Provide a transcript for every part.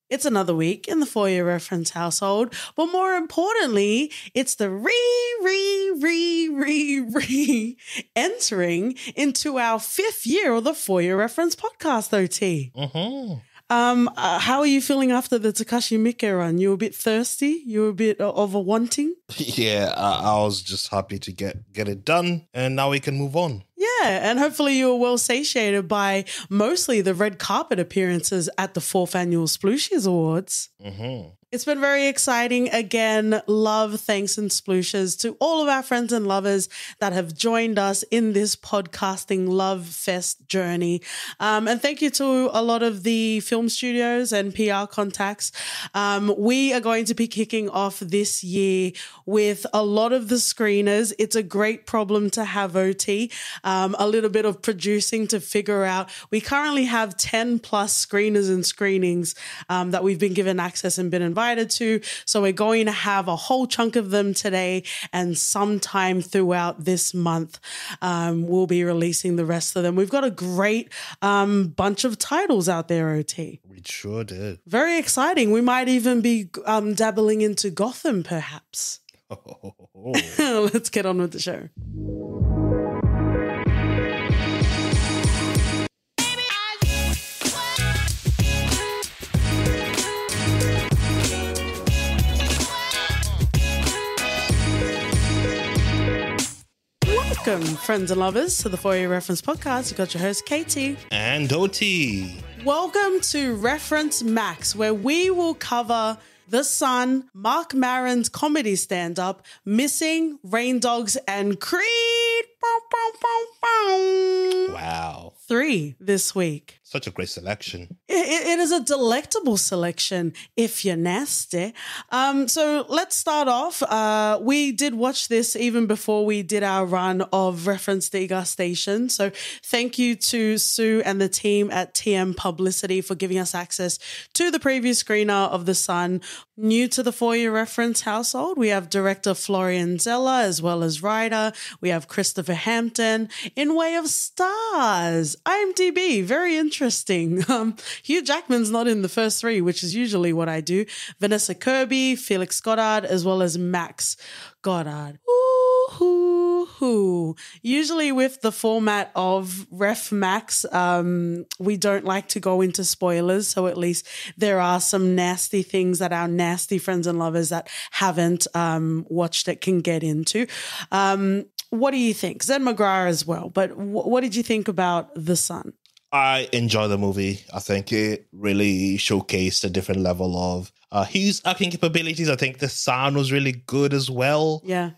It's another week in the For Your Reference household, but more importantly, it's the entering into our 5th year of the For Your Reference podcast, OT. Mm-hmm. How are you feeling after the Takashi Miike run? You were a bit thirsty? You were a bit of a wanting? Yeah, I was just happy to get it done, and now we can move on. Yeah, and hopefully you were well satiated by mostly the red carpet appearances at the 4th Annual Splooshies Awards. Mm-hmm. It's been very exciting. Again, love, thanks, and splooshes to all of our friends and lovers that have joined us in this podcasting love fest journey. And thank you to a lot of the film studios and PR contacts. We are going to be kicking off this year with a lot of the screeners. It's a great problem to have, OT. A little bit of producing to figure out. We currently have 10 plus screeners and screenings that we've been given access and been invited to. So we're going to have a whole chunk of them today, and sometime throughout this month, we'll be releasing the rest of them. We've got a great bunch of titles out there, OT. We sure did. Very exciting. We might even be dabbling into Gotham, perhaps. Let's get on with the show. Welcome, friends and lovers, to the For Your Reference podcast. You've got your host, Katie. And OT. Welcome to Reference Max, where we will cover The Sun, Marc Maron's comedy stand-up, Missing, Rain Dogs, and Creed. Wow. 3 this week. Such a great selection. It is a delectable selection if you're nasty. So let's start off. We did watch this even before we did our run of Reference Degustation. So thank you to Sue and the team at TM Publicity for giving us access to the previous screener of The Sun. New to the For Your Reference household, we have director Florian Zeller as well as writer. We have Christopher Hampton in way of stars. IMDb, very interesting. Hugh Jackman's not in the first 3, which is usually what I do. Vanessa Kirby, Felix Goddard, as well as Max Goddard. Ooh. Usually with the format of Ref Max, we don't like to go into spoilers. So at least there are some nasty things that our nasty friends and lovers that haven't watched it can get into. What do you think? Zen McGrath as well. But what did you think about The Sun? I enjoy the movie. I think it really showcased a different level of Hugh's acting capabilities. I think the sound was really good as well. Yeah.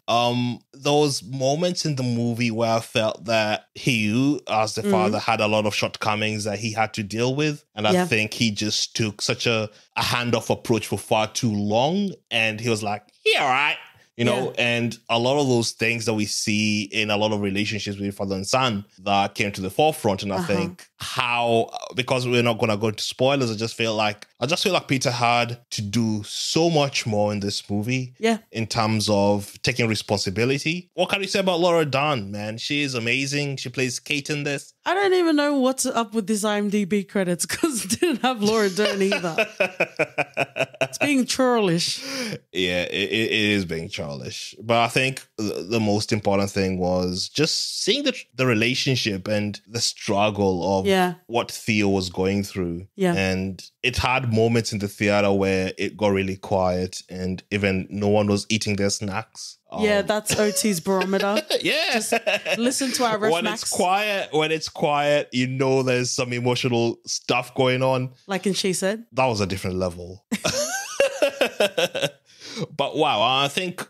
Those moments in the movie where I felt that Hugh, as the father, had a lot of shortcomings that he had to deal with. And I think he just took such a handoff approach for far too long. And he was like, yeah, all right. You know, and a lot of those things that we see in a lot of relationships with father and son that came to the forefront. And I think because we're not going to go into spoilers, I just feel like Peter had to do so much more in this movie. Yeah. In terms of taking responsibility. What can you say about Laura Dern, man? She is amazing. She plays Kate in this. I don't even know what's up with this IMDb credits because it didn't have Laura Dern either. It's being churlish. Yeah, it is being churlish. But I think the most important thing was just seeing the relationship and the struggle of what Theo was going through. Yeah. And it had moments in the theater where it got really quiet and even no one was eating their snacks. Yeah, that's OT's barometer. Yeah. Just listen to our Ref Max. When it's quiet, you know there's some emotional stuff going on. Like in She Said? That was a different level. But wow, I think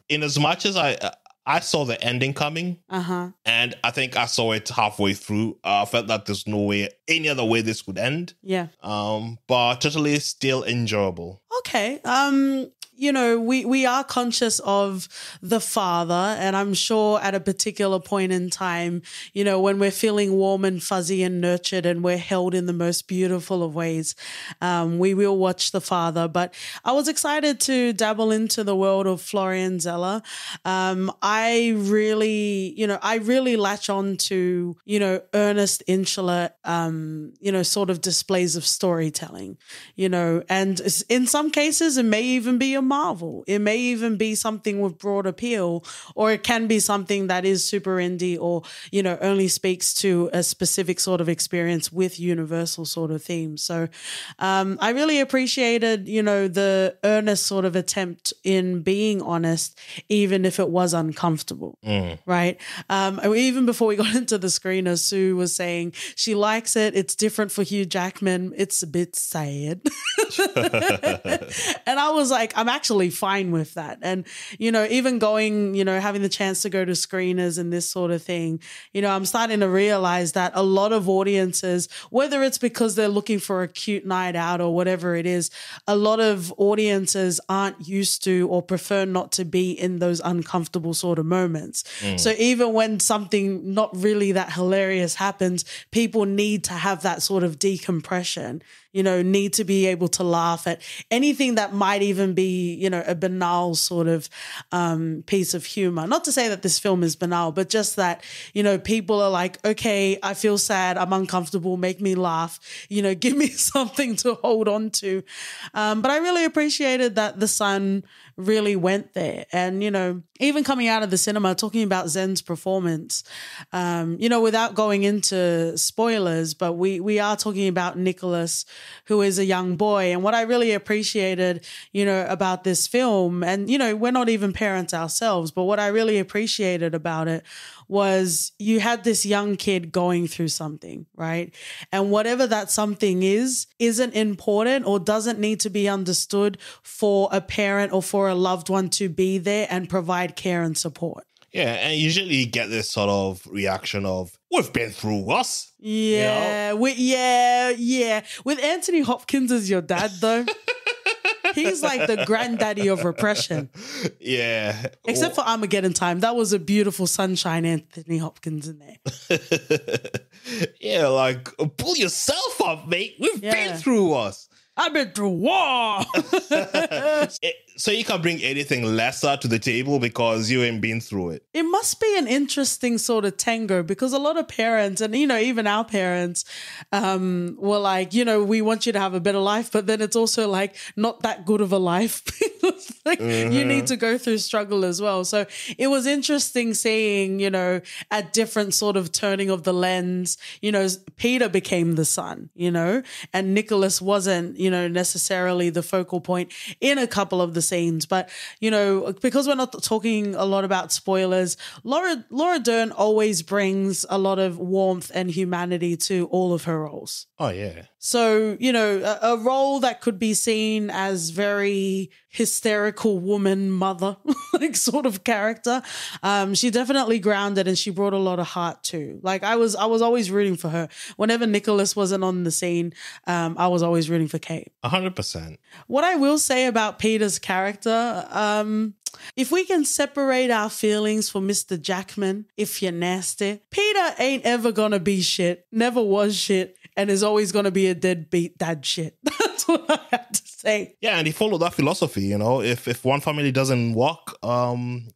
in as much as I saw the ending coming, and I think I saw it halfway through. I felt that there's any other way this would end. Yeah. But totally still enjoyable. Okay. you know, we are conscious of the father, and I'm sure at a particular point in time, you know, when we're feeling warm and fuzzy and nurtured and we're held in the most beautiful of ways, we will watch the father. But I was excited to dabble into the world of Florian Zeller. I really latch on to, you know, earnest, insular, you know, sort of displays of storytelling, you know, and in some cases it may even be a marvel. It may even be something with broad appeal, or it can be something that is super indie, or, you know, only speaks to a specific sort of experience with universal sort of themes. So I really appreciated, you know, the earnest sort of attempt in being honest, even if it was uncomfortable, right? Even before we got into the screener, Sue was saying she likes it. It's different for Hugh Jackman. It's a bit sad. And I was like, I'm actually fine with that. And, you know, even going, you know, having the chance to go to screeners and this sort of thing, you know, I'm starting to realize that a lot of audiences, whether it's because they're looking for a cute night out or whatever it is, a lot of audiences aren't used to or prefer not to be in those uncomfortable sort of moments. So even when something not really that hilarious happens, people need to have that sort of decompression, you know, need to be able to laugh at anything that might even be, you know, a banal sort of piece of humor. Not to say that this film is banal, but just that, you know, people are like, okay, I feel sad, I'm uncomfortable, make me laugh, you know, give me something to hold on to. But I really appreciated that the son really went there. And, you know, even coming out of the cinema, talking about Zen's performance, you know, without going into spoilers, but we are talking about Nicholas, who is a young boy. And what I really appreciated, you know, about this film, and, you know, we're not even parents ourselves, but what I really appreciated about it was you had this young kid going through something, right? And whatever that something is, isn't important or doesn't need to be understood for a parent or for a loved one to be there and provide care and support. Yeah, and usually you get this sort of reaction of, we've been through worse. Yeah, you know? yeah. With Anthony Hopkins as your dad, though. He's like the granddaddy of repression. Yeah. Except for Armageddon Time. That was a beautiful sunshine Anthony Hopkins in there. Yeah, like, pull yourself up, mate. We've been through worse. I've been through war. So you can bring anything lesser to the table because you ain't been through it. It must be an interesting sort of tango, because a lot of parents, and, you know, even our parents were like, you know, we want you to have a better life, but then it's also like not that good of a life. Like, you need to go through struggle as well. So it was interesting seeing, you know, a different sort of turning of the lens. You know, Peter became the son, you know, and Nicholas wasn't, you know, necessarily the focal point in a couple of the scenes. But, you know, because we're not talking a lot about spoilers, Laura Dern always brings a lot of warmth and humanity to all of her roles. Oh, yeah. So, you know, a role that could be seen as very hysterical woman, mother, like sort of character. She definitely grounded, and she brought a lot of heart too. Like I was always rooting for her. Whenever Nicholas wasn't on the scene, I was always rooting for Kate. 100%. What I will say about Peter's character, if we can separate our feelings for Mr. Jackman, if you're nasty, Peter ain't ever gonna be shit, never was shit, and is always gonna be a deadbeat dad shit. That's what I have to say. Yeah, and he followed that philosophy, you know. If one family doesn't work, you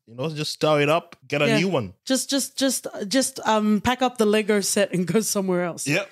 know, just stir it up, get a new one. Just pack up the Lego set and go somewhere else. Yep.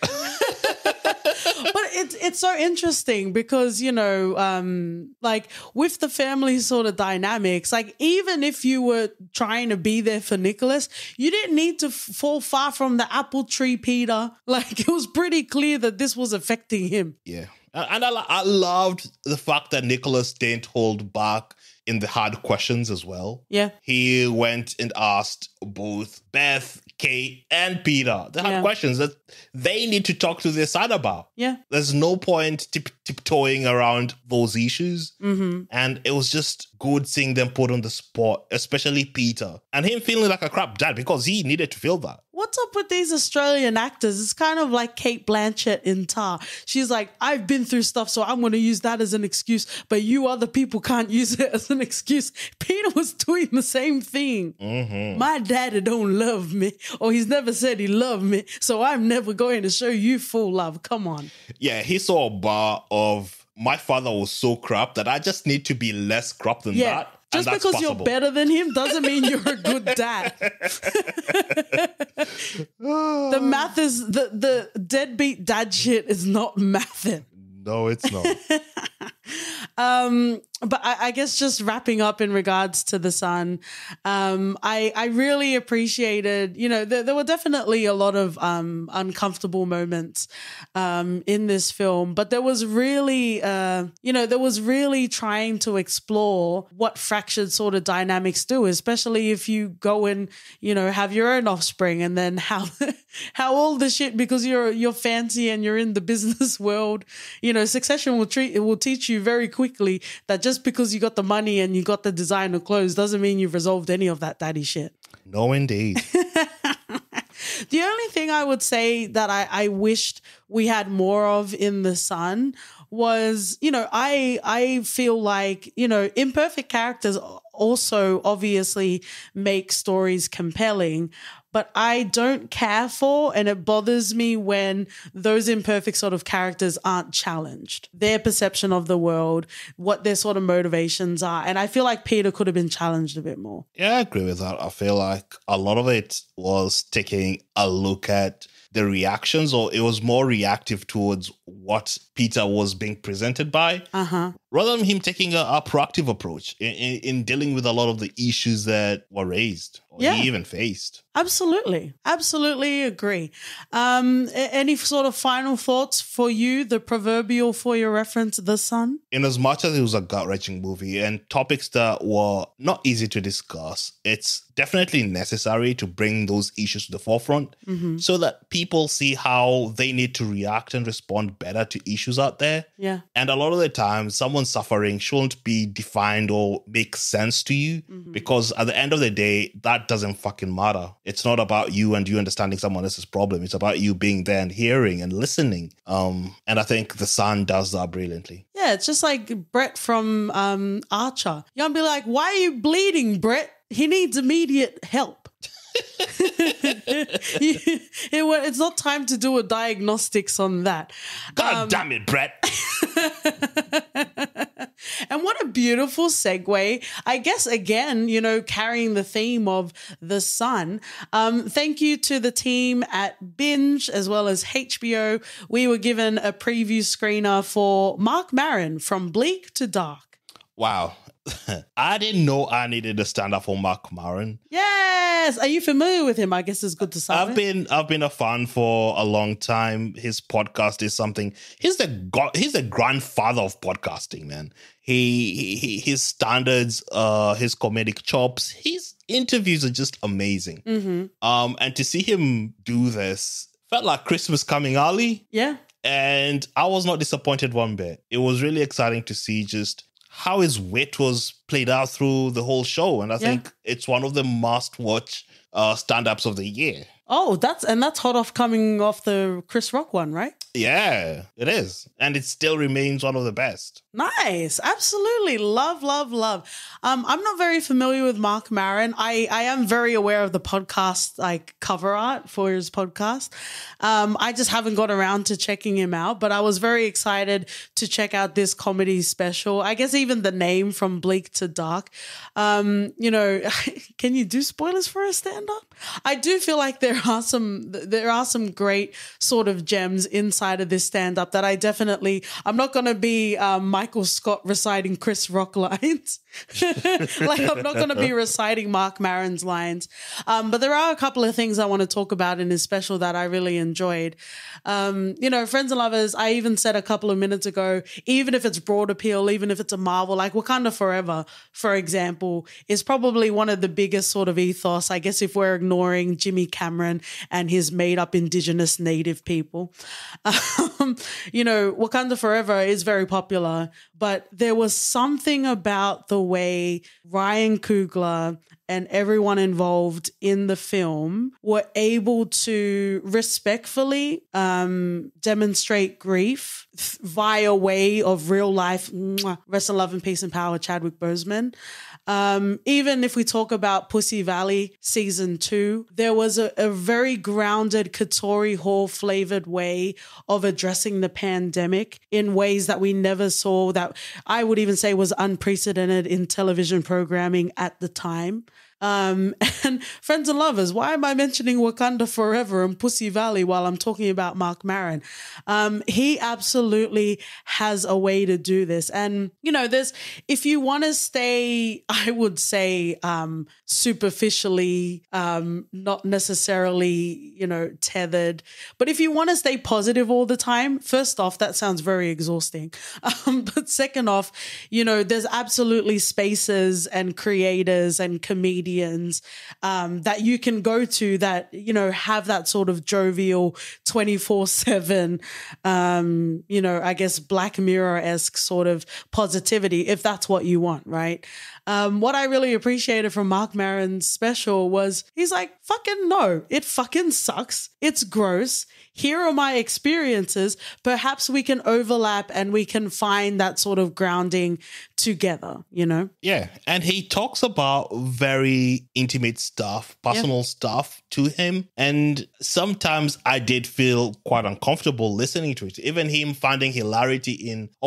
But it's so interesting because, you know, like with the family sort of dynamics, like even if you were trying to be there for Nicholas, you didn't need to fall far from the apple tree, Peter. Like it was pretty clear that this was affecting him. Yeah. And I loved the fact that Nicholas didn't hold back in the hard questions as well. Yeah. He went and asked both Beth, Kate, and Peter the hard questions that they need to talk to their son about. Yeah. There's no point tiptoeing around those issues. Mm-hmm. And it was just good seeing them put on the spot, especially Peter. And him feeling like a crap dad because he needed to feel that. What's up with these Australian actors? It's kind of like Kate Blanchett in Tar. She's like, I've been through stuff, so I'm going to use that as an excuse, but you other people can't use it as an excuse. Peter was doing the same thing. Mm-hmm. My daddy don't love me, or he's never said he loved me, so I'm never going to show you full love. Come on. Yeah, he saw a bar of, my father was so crap that I just need to be less crap than that. Just because possible. you're better than him doesn't mean you're a good dad. The math is, the deadbeat dad shit is not mathing. No, it's not. But I guess just wrapping up in regards to the son, I really appreciated, there were definitely a lot of uncomfortable moments in this film, but there was really, trying to explore what fractured sort of dynamics do, especially if you go and, have your own offspring, and then how all the shit, because you're fancy and you're in the business world, Succession will teach you very quickly that just because you got the money and you got the designer clothes doesn't mean you've resolved any of that daddy shit. No, indeed. The only thing I would say that I wished we had more of in The Son was, I feel like, imperfect characters also obviously make stories compelling, but I don't care for, and it bothers me when those imperfect sort of characters aren't challenged. Their perception of the world, what their sort of motivations are. And I feel like Peter could have been challenged a bit more. Yeah, I agree with that. I feel like a lot of it was taking a look at the reactions, or it was more reactive towards what Peter was being presented by, rather than him taking a proactive approach in dealing with a lot of the issues that were raised or he even faced. Absolutely. Absolutely agree. Any sort of final thoughts for you, the proverbial for your reference, The Son? In as much as it was a gut-wrenching movie and topics that were not easy to discuss, it's definitely necessary to bring those issues to the forefront so that people see how they need to react and respond better to issues out there. Yeah. And a lot of the time, someone suffering shouldn't be defined or make sense to you because at the end of the day, that doesn't fucking matter. It's not about you and you understanding someone else's problem. It's about you being there and hearing and listening. And I think The Son does that brilliantly. Yeah, it's just like Brett from Archer. You're going to be like, why are you bleeding, Brett? He needs immediate help. It's not time to do a diagnostics on that. God damn it, Brett. And what a beautiful segue. I guess, again, carrying the theme of The Son. Thank you to the team at Binge as well as HBO. We were given a preview screener for Marc Maron, From Bleak to Dark. Wow. I didn't know I needed a stand-up for Marc Maron. Yes. Are you familiar with him? I guess it's good to start. I've been a fan for a long time. His podcast is something. He's the grandfather of podcasting, man. His standards, his comedic chops, his interviews are just amazing. And to see him do this felt like Christmas coming early. Yeah. And I was not disappointed one bit. It was really exciting to see just how his wit was played out through the whole show. And I think it's one of the must-watch stand-ups of the year. Oh, that's hot off coming off the Chris Rock one, right? Yeah, it is. And it still remains one of the best. Nice. Absolutely. Love, love, love. I'm not very familiar with Marc Maron. I am very aware of the podcast, like cover art for his podcast. I just haven't got around to checking him out, but I was very excited to check out this comedy special. I guess even the name, From Bleak to Dark. Can you do spoilers for a stand-up? I do feel like there are some great sort of gems inside of this stand-up that I'm not going to be Michael Scott reciting Chris Rock lines. Like, I'm not going to be reciting Marc Maron's lines. But there are a couple of things I want to talk about in his special that I really enjoyed. Friends and lovers, I even said a couple of minutes ago, even if it's broad appeal, even if it's a Marvel, like Wakanda Forever, for example, is probably one of the biggest sort of ethos, I guess, if we're ignoring Jimmy Cameron and his made-up indigenous native people. Wakanda Forever is very popular, but there was something about the way Ryan Coogler and everyone involved in the film were able to respectfully demonstrate grief via way of real life. Rest in love and peace and power, Chadwick Boseman. Even if we talk about Pussy Valley season 2, there was a very grounded Katori Hall flavored way of addressing the pandemic in ways that we never saw, that I would even say was unprecedented in television programming at the time. And friends and lovers, why am I mentioning Wakanda Forever and Pussy Valley while I'm talking about Marc Maron? He absolutely has a way to do this. And, if you want to stay, I would say, superficially, not necessarily, tethered. But if you want to stay positive all the time, first off, that sounds very exhausting. But second off, there's absolutely spaces and creators and comedians that you can go to that, have that sort of jovial 24/7, I guess Black Mirror-esque sort of positivity, if that's what you want, right? What I really appreciated from Marc Maron's special was he's like, fucking no, it fucking sucks. It's gross. Here are my experiences. Perhaps we can overlap and we can find that sort of grounding together, Yeah. And he talks about very intimate stuff, personal stuff to him. And sometimes I did feel quite uncomfortable listening to it. Even him finding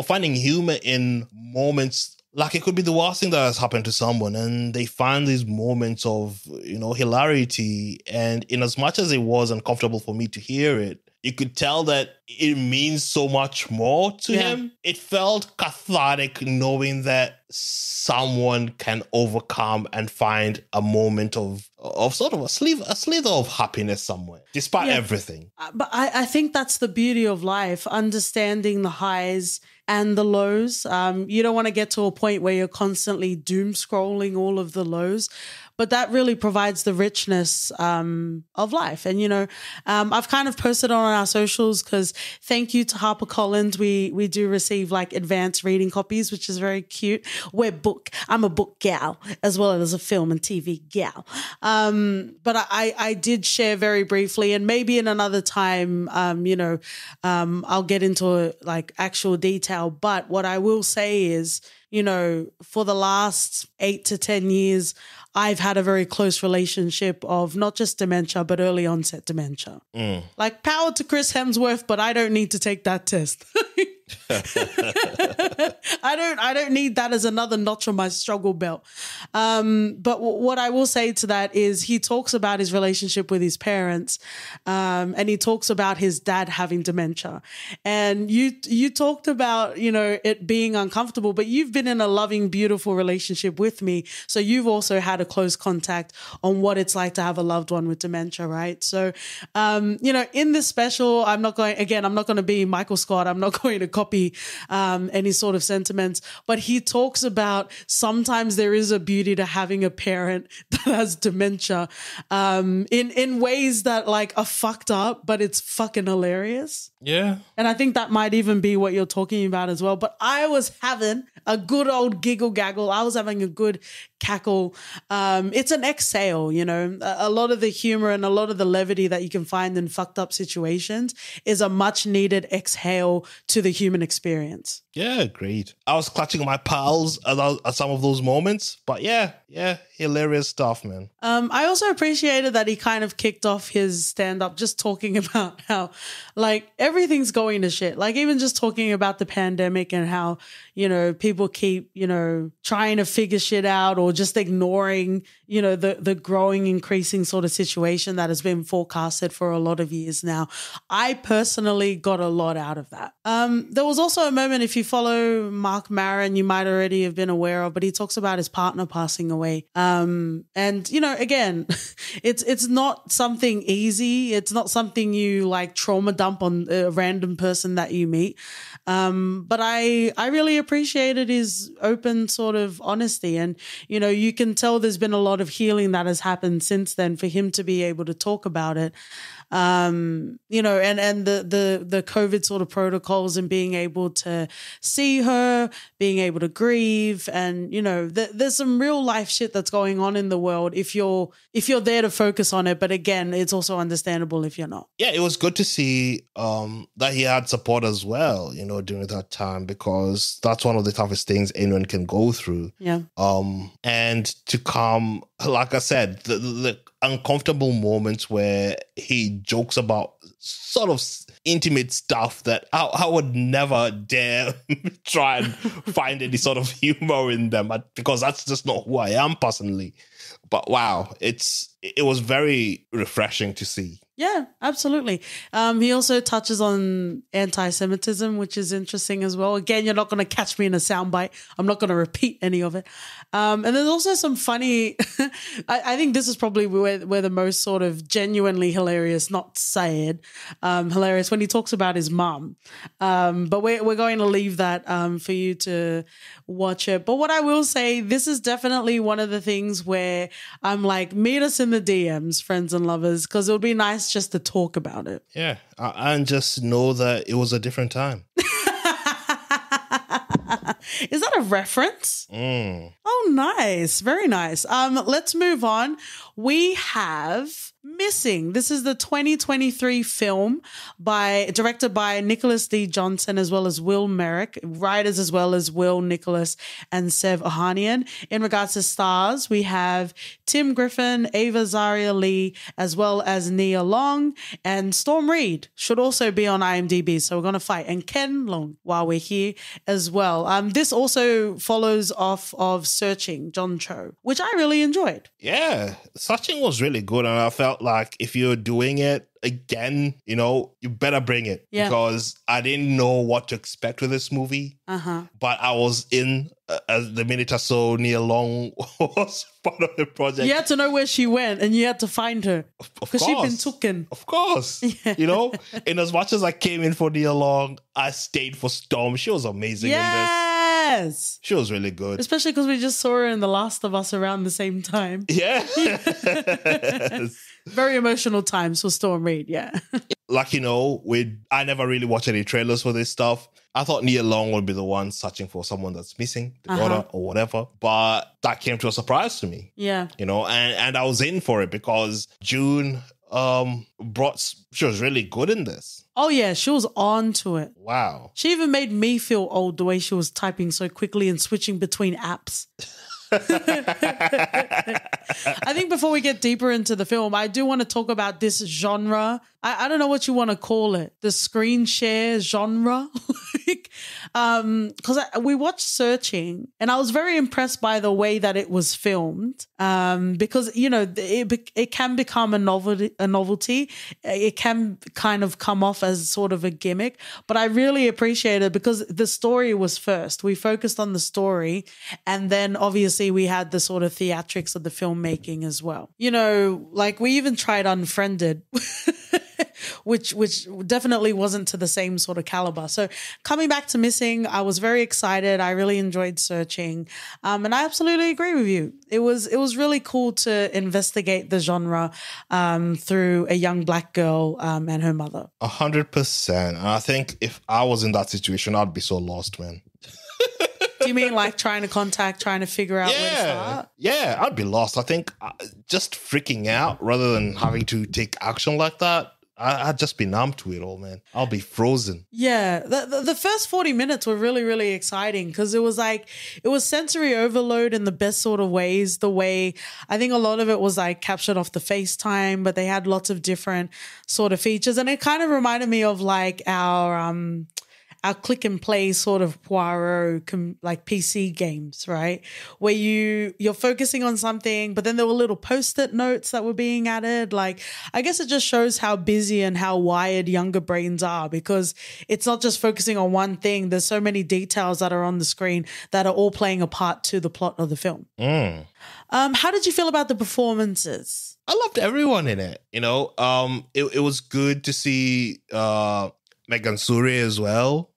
finding humor in moments. Like, it could be the worst thing that has happened to someone, and they find these moments of, hilarity. And in as much as it was uncomfortable for me to hear it, you could tell that it means so much more to him. It felt cathartic knowing that someone can overcome and find a moment of sort of a slither of happiness somewhere, despite everything. But I think that's the beauty of life, understanding the highs and the lows. You don't want to get to a point where you're constantly doom scrolling all of the lows, but that really provides the richness of life. And, I've kind of posted on our socials because thank you to HarperCollins. We do receive like advanced reading copies, which is very cute. I'm a book gal as well as a film and TV gal. But I did share very briefly, and maybe in another time, I'll get into like actual detail. But what I will say is, for the last 8 to 10 years, I've had a very close relationship of not just dementia, but early onset dementia. Like, power to Chris Hemsworth, but I don't need to take that test. I don't need that as another notch on my struggle belt. But what I will say to that is he talks about his relationship with his parents, and he talks about his dad having dementia. And you talked about, it being uncomfortable, but you've been in a loving, beautiful relationship with me. So you've also had a close contact on what it's like to have a loved one with dementia, right? So, in this special, I'm not going to be Michael Scott. I'm not going to copy any sort of sentiments, but he talks about sometimes there is a beauty to having a parent that has dementia in ways that like are fucked up, but it's fucking hilarious. Yeah. And I think that might even be what you're talking about as well. But I was having a good old giggle gaggle. I was having a good cackle. It's an exhale, a lot of the humor and a lot of the levity that you can find in fucked up situations is a much needed exhale to the human experience. Yeah, agreed. I was clutching my pals at some of those moments, but yeah, hilarious stuff, man. I also appreciated that he kind of kicked off his stand-up just talking about how, like, everything's going to shit. Like, even just talking about the pandemic and how, people keep, trying to figure shit out or just ignoring, the growing, increasing sort of situation that has been forecasted for a lot of years now. I personally got a lot out of that. There was also a moment, if you follow Marc Maron, you might already have been aware of, but he talks about his partner passing away. And, again, it's not something easy. It's not something you like trauma dump on a random person that you meet. But I really appreciated his open sort of honesty. And, you can tell there's been a lot of healing that has happened since then for him to be able to talk about it. And the COVID sort of protocols and being able to see her, being able to grieve, and there's some real life shit that's going on in the world if you're there to focus on it. But again, it's also understandable if you're not. Yeah, it was good to see that he had support as well, during that time, because that's one of the toughest things anyone can go through. Yeah. And to come, like I said, the uncomfortable moments where he jokes about sort of intimate stuff that I would never dare try and find any sort of humor in them, because that's just not who I am personally. But wow, it was very refreshing to see. Yeah, absolutely. He also touches on anti-Semitism, which is interesting as well. Again, you're not going to catch me in a soundbite. I'm not going to repeat any of it. And there's also some funny, I think this is probably where the most sort of genuinely hilarious, not sad, hilarious, when he talks about his mum. But we're going to leave that for you to watch it. But what I will say, this is definitely one of the things where I'm like, meet us in the DMs, friends and lovers, because it would be nice just to talk about it. Yeah, and just know that it was a different time. Is that a reference? Oh, nice. Very nice. Let's move on. We have Missing. This is the 2023 film directed by Nicholas D. Johnson as well as Will Merrick, writers as well as Will Nicholas and Sev Ohanian. In regards to stars, we have Tim Griffin, Ava Zaria Lee, as well as Nia Long, and Storm Reid should also be on IMDb, so we're going to fight. And Ken Long while we're here as well. This also follows off of Searching, John Cho, which I really enjoyed. Yeah, Searching was really good, and I felt like if you're doing it again, you better bring it, because I didn't know what to expect with this movie. But I was in the minute I saw Nia Long was part of the project. You had to know where she went, and you had to find her because she'd been taken. Of course, in as much as I came in for Nia Long, I stayed for Storm. She was amazing in this. Yes. She was really good. Especially because we just saw her in The Last of Us around the same time. Yeah. Very emotional times for Storm Reid, yeah. Like, I never really watched any trailers for this stuff. I thought Nia Long would be the one searching for someone that's missing, the daughter or whatever. But that came to a surprise to me. Yeah. And I was in for it because June she was really good in this. Oh yeah, she was on to it. Wow. She even made me feel old the way she was typing so quickly and switching between apps. I think before we get deeper into the film, I do want to talk about this genre. I don't know what you want to call it. The screen share genre. Because we watched Searching and I was very impressed by the way that it was filmed. Because, it can become a novelty. It can kind of come off as sort of a gimmick. But I really appreciate it because the story was first. We focused on the story. And then obviously we had the sort of theatrics of the filmmaking as well. We even tried Unfriended. Which definitely wasn't to the same sort of caliber. So coming back to Missing, I was very excited. I really enjoyed Searching. And I absolutely agree with you. It was really cool to investigate the genre through a young Black girl and her mother. 100%. And I think if I was in that situation, I'd be so lost, man. Do you mean like trying to figure out where to start? Yeah, I'd be lost. I think just freaking out rather than having to take action like that, I'd just be numb to it all, man. I'll be frozen. Yeah. The first 40 minutes were really, really exciting because it was sensory overload in the best sort of ways. The way I think a lot of it was like captured off the FaceTime, but they had lots of different sort of features. And it kind of reminded me of like our our click and play sort of Poirot like PC games, right? Where you're focusing on something, but then there were little post-it notes that were being added. Like, I guess it just shows how busy and how wired younger brains are, because it's not just focusing on one thing. There's so many details that are on the screen that are all playing a part to the plot of the film. How did you feel about the performances? I loved everyone in it. It was good to see Megan Suri as well.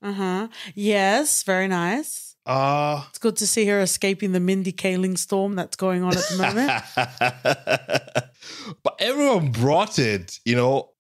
Yes, very nice. It's good to see her escaping the Mindy Kaling storm that's going on at the moment. But everyone brought it,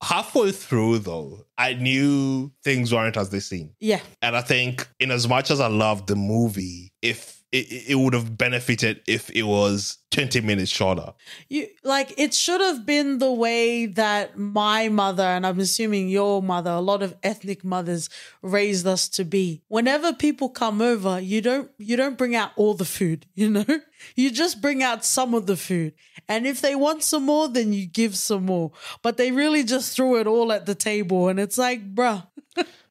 halfway through though. I knew things weren't as they seem. Yeah. And I think in as much as I loved the movie, if it would have benefited if it was 20 minutes shorter. It should have been the way that my mother, and I'm assuming your mother, a lot of ethnic mothers raised us to be. Whenever people come over, you don't bring out all the food, You just bring out some of the food. And if they want some more, then you give some more. But they really just threw it all at the table. And it's like, bruh.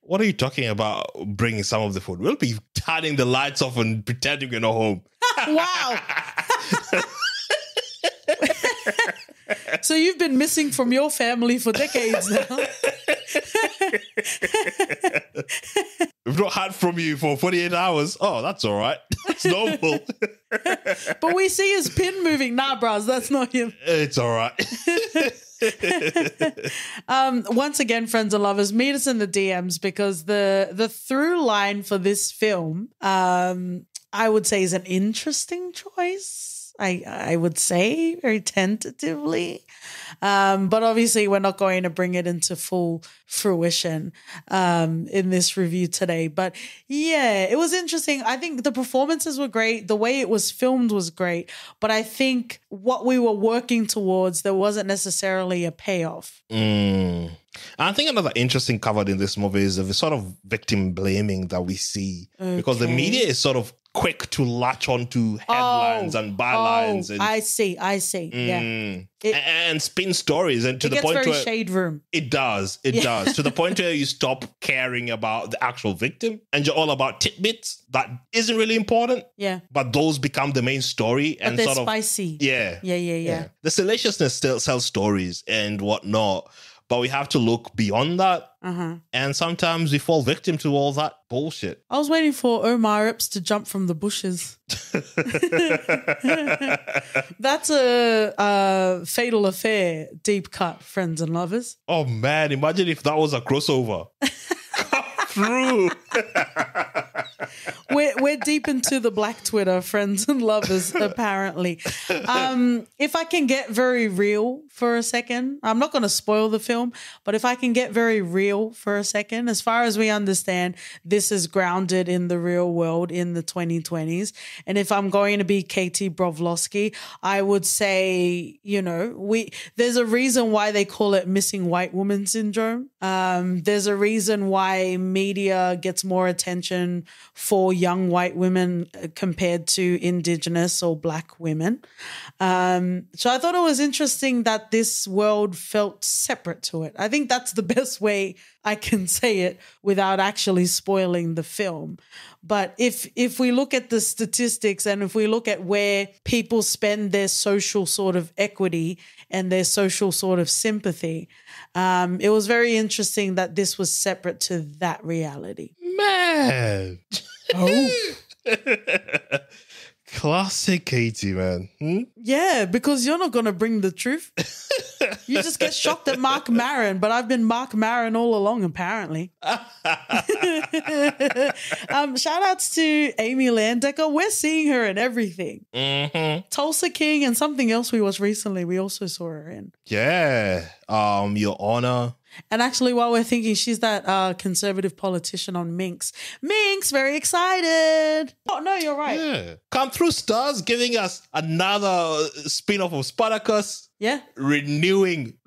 What are you talking about bringing some of the food? We'll be turning the lights off and pretending we're not home. Wow. So you've been missing from your family for decades now. We've not heard from you for 48 hours. Oh, that's all right. That's normal. But we see his pin moving. Nah, bros, that's not him. It's all right. Once again, friends and lovers, meet us in the DMs, because the through line for this film, I would say, is an interesting choice. I would say very tentatively. But obviously we're not going to bring it into full fruition in this review today. But yeah, it was interesting. I think the performances were great. The way it was filmed was great. But I think what we were working towards, there wasn't necessarily a payoff. I think another interesting covered in this movie is the sort of victim blaming that we see. Okay. Because the media is sort of quick to latch onto headlines and bylines. And I see. Yeah. And spin stories, and to the point where... It gets very shade room. It does. It does. To the point where you stop caring about the actual victim and you're all about tidbits that isn't really important. Yeah. But those become the main story. But and they're sort of spicy. Yeah. Yeah. The salaciousness still sells stories and whatnot. But we have to look beyond that. And sometimes we fall victim to all that bullshit. I was waiting for Omar Epps to jump from the bushes. That's a Fatal Affair deep cut, friends and lovers. Oh, man. Imagine if that was a crossover. Come through. We're deep into the Black Twitter, friends and lovers, apparently. If I can get very real for a second, I'm not going to spoil the film, but if I can get very real for a second, as far as we understand, this is grounded in the real world in the 2020s. And if I'm going to be Katie Brovlowski, I would say, there's a reason why they call it missing white woman syndrome. There's a reason why media gets more attention for young white women compared to Indigenous or Black women. So I thought it was interesting that this world felt separate to it. I think that's the best way I can say it without actually spoiling the film. But if we look at the statistics and if we look at where people spend their social sort of equity and their social sort of sympathy, it was very interesting that this was separate to that reality. Man. Oh. Classic Katie, man. Yeah, because you're not going to bring the truth. You just get shocked at Marc Maron, but I've been Marc Maron all along, apparently. Shout outs to Amy Landecker. We're seeing her in everything. Tulsa King and something else we watched recently, we also saw her in. Yeah. Your Honor. And actually, while we're thinking, she's that conservative politician on Minx. Minx, very excited. Oh, no, you're right. Yeah. Come through stars, giving us another spin-off of Spartacus. Yeah. Reviving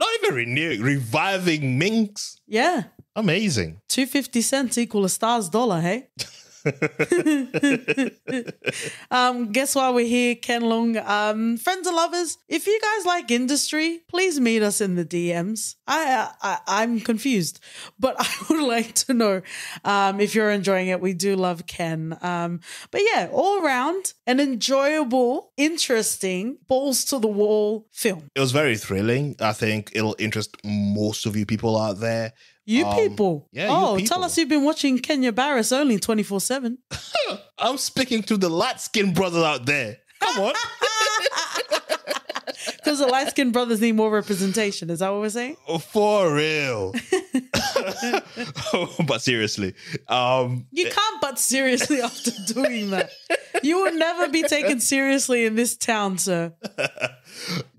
Minx. Yeah. Amazing. 250 cents equal a Stars dollar, hey? Guess why we're here, Ken Lung. Friends and lovers, if you guys like industry, please meet us in the DMs. I'm confused, but I would like to know if you're enjoying it. We do love Ken. But yeah, all around an enjoyable, interesting, balls to the wall film. It was very thrilling. I think it'll interest most of you people out there. You people. Yeah, oh, you people. Tell us you've been watching Kenya Barris only 24/7. I'm speaking to the light-skinned brothers out there. Come on. Because the light-skinned brothers need more representation. Is that what we're saying? For real. But seriously. You can't but seriously after doing that. You will never be taken seriously in this town, sir.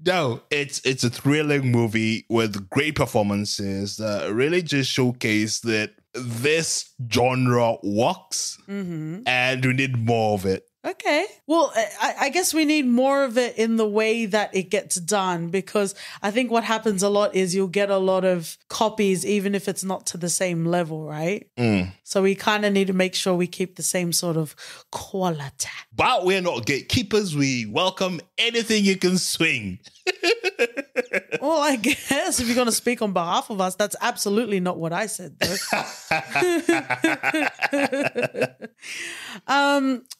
No, it's a thrilling movie with great performances that really just showcase that this genre works and we need more of it. Okay. Well, I guess we need more of it in the way that it gets done, because I think what happens a lot is you'll get a lot of copies, even if it's not to the same level, right? So we kind of need to make sure we keep the same sort of quality. But we're not gatekeepers. We welcome anything you can swing. Well, I guess if you're going to speak on behalf of us, that's absolutely not what I said, though.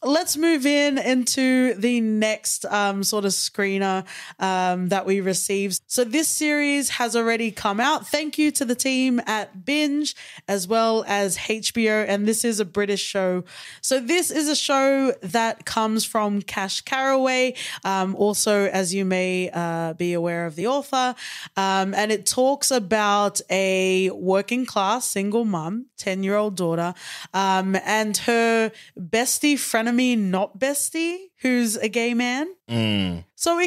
Let's move into the next sort of screener that we received. So this series has already come out. Thank you to the team at Binge as well as HBO, and this is a British show. So this is a show that comes from Cash Carraway, also, as you may be aware of the author, and it talks about a working class single mum, 10-year-old daughter, and her bestie, frenemy, not bestie, who's a gay man. So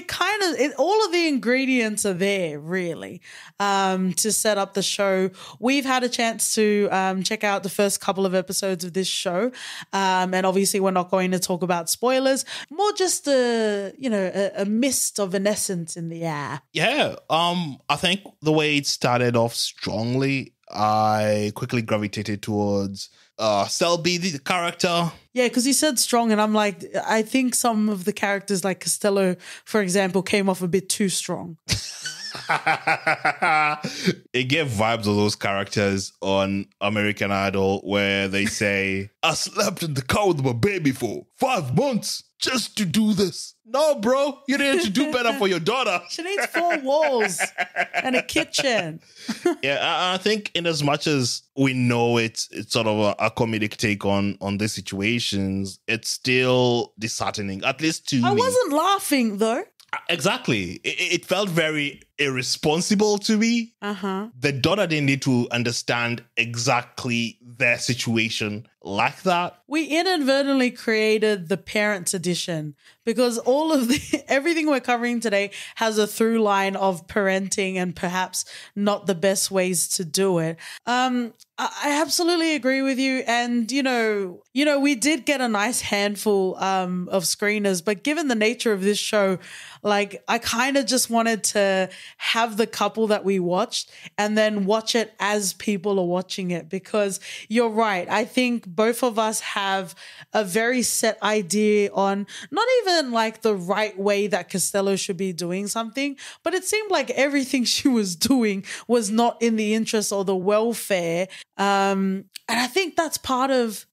all of the ingredients are there, really, to set up the show. We've had a chance to check out the first couple of episodes of this show, and obviously we're not going to talk about spoilers. More just a mist of an essence in the air. Yeah, I think the way it started off strongly, I quickly gravitated towards Selby, the character. Yeah, because he said strong, and I'm like, I think some of the characters, like Costello, for example, came off a bit too strong. It gave vibes of those characters on American Idol where they say, I slept in the car with my baby for 5 months just to do this. No, bro, you need to do better for your daughter. She needs 4 walls and a kitchen. Yeah, I think in as much as we know it's sort of a comedic take on these situations, it's still disheartening, at least to me. I wasn't laughing, though. Exactly. It felt very irresponsible to me. The daughter didn't need to understand exactly their situation like that. We inadvertently created the parents edition because all of everything we're covering today has a through line of parenting and perhaps not the best ways to do it. I absolutely agree with you. And, we did get a nice handful of screeners, but given the nature of this show, like, I kind of just wanted to have the couple that we watched and then watch it as people are watching it, because you're right. I think both of us have a very set idea on not even like the right way that Costello should be doing something, but it seemed like everything she was doing was not in the interest or the welfare. And I think that's part of,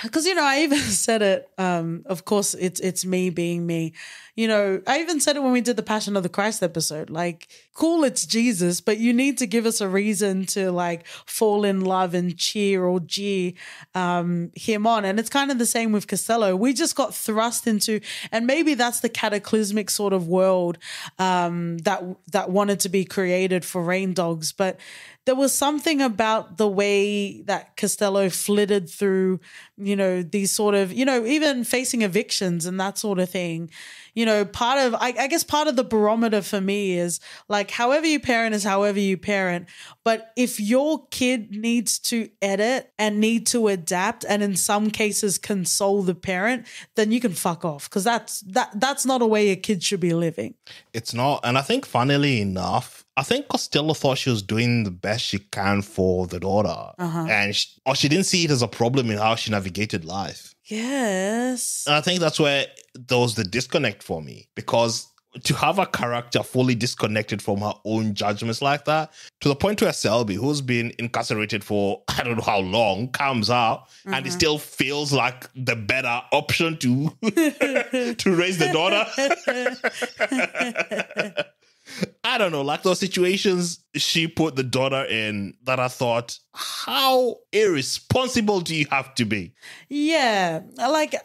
because, I even said it, of course, it's me being me. I even said it when we did the Passion of the Christ episode, like, cool, it's Jesus, but you need to give us a reason to like fall in love and cheer or jeer him on. And it's kind of the same with Costello. We just got thrust into, and maybe that's the cataclysmic sort of world that wanted to be created for Rain Dogs. But there was something about the way that Costello flitted through, these sort of, even facing evictions and that sort of thing. Part of, I guess part of the barometer for me is like, however you parent is however you parent. But if your kid needs to edit and need to adapt and in some cases console the parent, then you can fuck off, because that's not a way a kid should be living. It's not. And I think funnily enough, I think Costello thought she was doing the best she can for the daughter. And she didn't see it as a problem in how she navigated life. Yes. And I think that's where there was the disconnect for me, because to have a character fully disconnected from her own judgments like that, to the point where Selby, who's been incarcerated for I don't know how long, comes out and it still feels like the better option to to raise the daughter. I don't know, like those situations she put the daughter in that I thought, how irresponsible do you have to be? Yeah, like...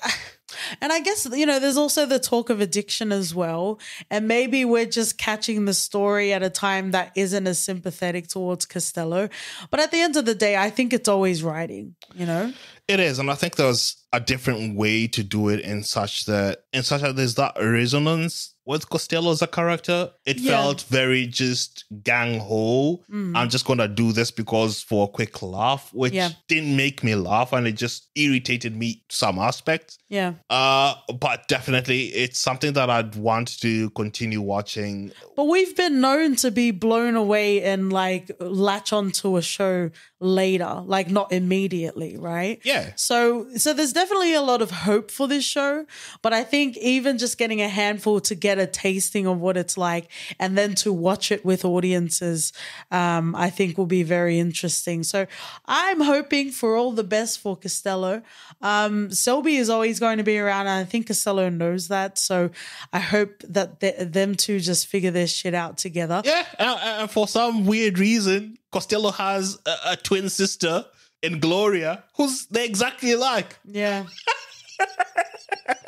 And I guess, there's also the talk of addiction as well. And maybe we're just catching the story at a time that isn't as sympathetic towards Costello. But at the end of the day, I think it's always writing, It is. And I think there's a different way to do it in such that there's that resonance with Costello as a character. It felt very just gang-ho. I'm just going to do this because for a quick laugh, which didn't make me laugh, and it just irritated me some aspects. Yeah. But definitely it's something that I'd want to continue watching. But we've been known to be blown away and like latch onto a show later, like not immediately, right? Yeah. So there's definitely a lot of hope for this show, but I think even just getting a handful to get a tasting of what it's like and then to watch it with audiences, I think will be very interesting. So I'm hoping for all the best for Costello. Selby is always going to be around, and I think Costello knows that. So I hope that them two just figure their shit out together. Yeah, and for some weird reason, Costello has a twin sister in Gloria who's they're exactly alike. Yeah.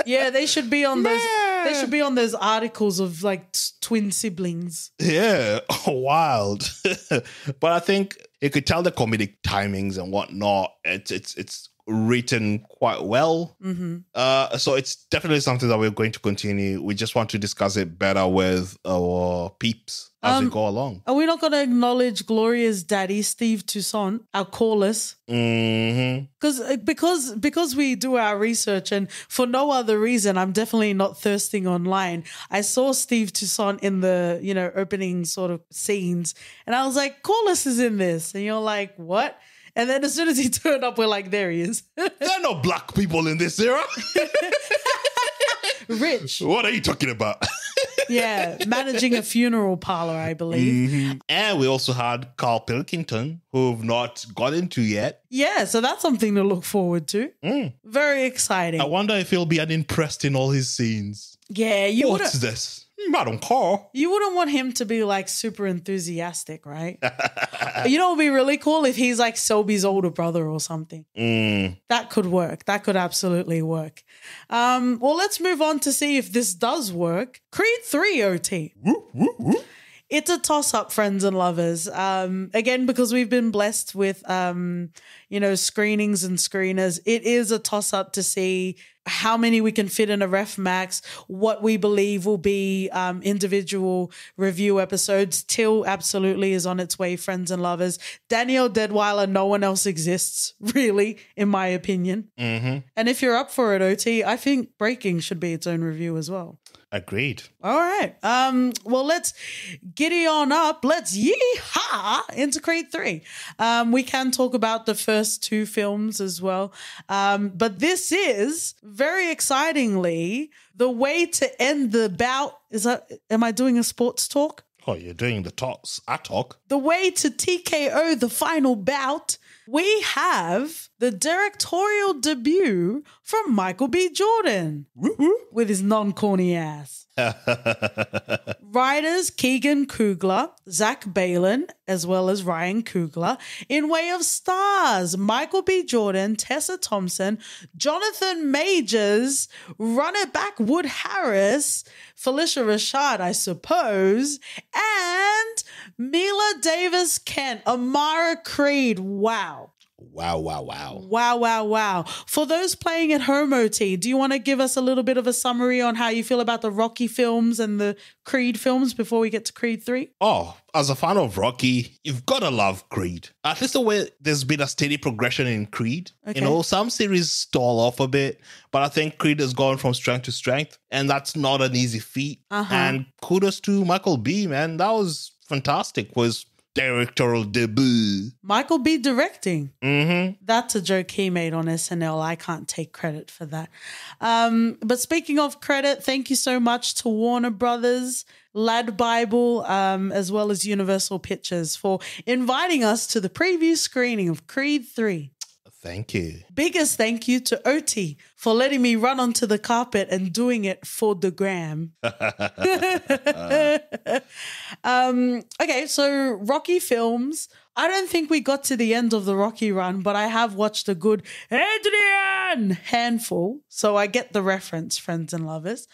Yeah, they should be on those. They should be on those articles of like twin siblings. Yeah, wild. But I think you could tell the comedic timings and whatnot. It's written quite well. So it's definitely something that we're going to continue. We just want to discuss it better with our peeps as we go along. Are we not going to acknowledge Gloria's daddy, Steve Toussaint, our callers? Because we do our research, and for no other reason, I'm definitely not thirsting online. I saw Steve Toussaint in the opening sort of scenes, and I was like, Corliss is in this, and you're like, what? And then as soon as he turned up, we're like, there he is. There are no black people in this era. Rich. What are you talking about? Yeah, managing a funeral parlor, I believe. And we also had Carl Pilkington, who've not got into yet. Yeah, so that's something to look forward to. Very exciting. I wonder if he'll be unimpressed in all his scenes. Yeah, What's this? I don't care. You wouldn't want him to be like super enthusiastic, right? What would be really cool if he's like Selby's older brother or something. That could work. That could absolutely work. Well, let's move on to see if this does work. Creed 3 OT. It's a toss-up, friends and lovers. Again, because we've been blessed with, screenings and screeners, it is a toss-up to see how many we can fit in a Ref Max, what we believe will be individual review episodes. Till absolutely is on its way, friends and lovers. Danielle Deadweiler, no one else exists, really, in my opinion. And if you're up for it, OT, I think Breaking should be its own review as well. Agreed. All right. Well, let's giddy on up. Let's yee-haw into Creed 3. We can talk about the first two films as well. But this is, very excitingly, the way to end the bout. Am I doing a sports talk? Oh, you're doing the talks. I talk. The way to TKO the final bout. We have the directorial debut from Michael B. Jordan with his non-corny ass. Writers Keegan Coogler, Zach Balin, as well as Ryan Coogler. In way of stars, Michael B. Jordan, Tessa Thompson, Jonathan Majors, runner back Wood Harris, Felicia Rashad, I suppose, and Mila Davis Kent, Amara Creed. Wow. Wow. For those playing at home, OT, do you want to give us a little bit of a summary on how you feel about the Rocky films and the Creed films before we get to Creed 3? Oh, as a fan of Rocky, you've got to love Creed. At least the way there's been a steady progression in Creed. Okay. Some series stall off a bit, but I think Creed has gone from strength to strength, and that's not an easy feat. And kudos to Michael B, man. That was fantastic. Was directorial debut. Michael B. directing. Mm-hmm. That's a joke he made on SNL. I can't take credit for that. But speaking of credit, thank you so much to Warner Brothers, Lad Bible, as well as Universal Pictures for inviting us to the preview screening of Creed 3. Thank you. Biggest thank you to OT for letting me run onto the carpet and doing it for the gram. Okay, so Rocky films. I don't think we got to the end of the Rocky run, but I have watched a good Adrian handful, so I get the reference, friends and lovers.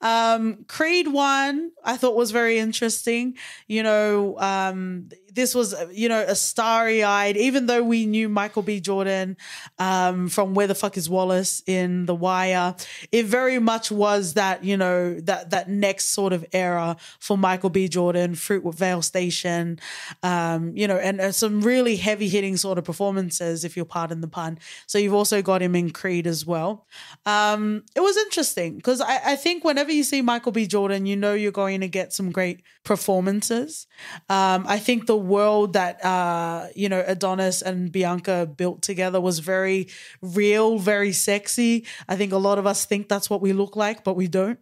Creed 1, I thought was very interesting. You know, this was, you know, a starry-eyed, even though we knew Michael B. Jordan from Where the Fuck is Wallace in The Wire, it very much was that, you know, that next sort of era for Michael B. Jordan, Fruitvale Station, you know, and some really heavy-hitting sort of performances, if you'll pardon the pun. So you've also got him in Creed as well. It was interesting because I think whenever you see Michael B. Jordan, you know you're going to get some great performances. I think the world that, you know, Adonis and Bianca built together was very real, very sexy. I think a lot of us think that's what we look like, but we don't.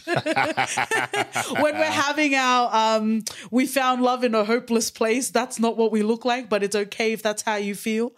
When we're having our we found love in a hopeless place, that's not what we look like, but it's okay if that's how you feel.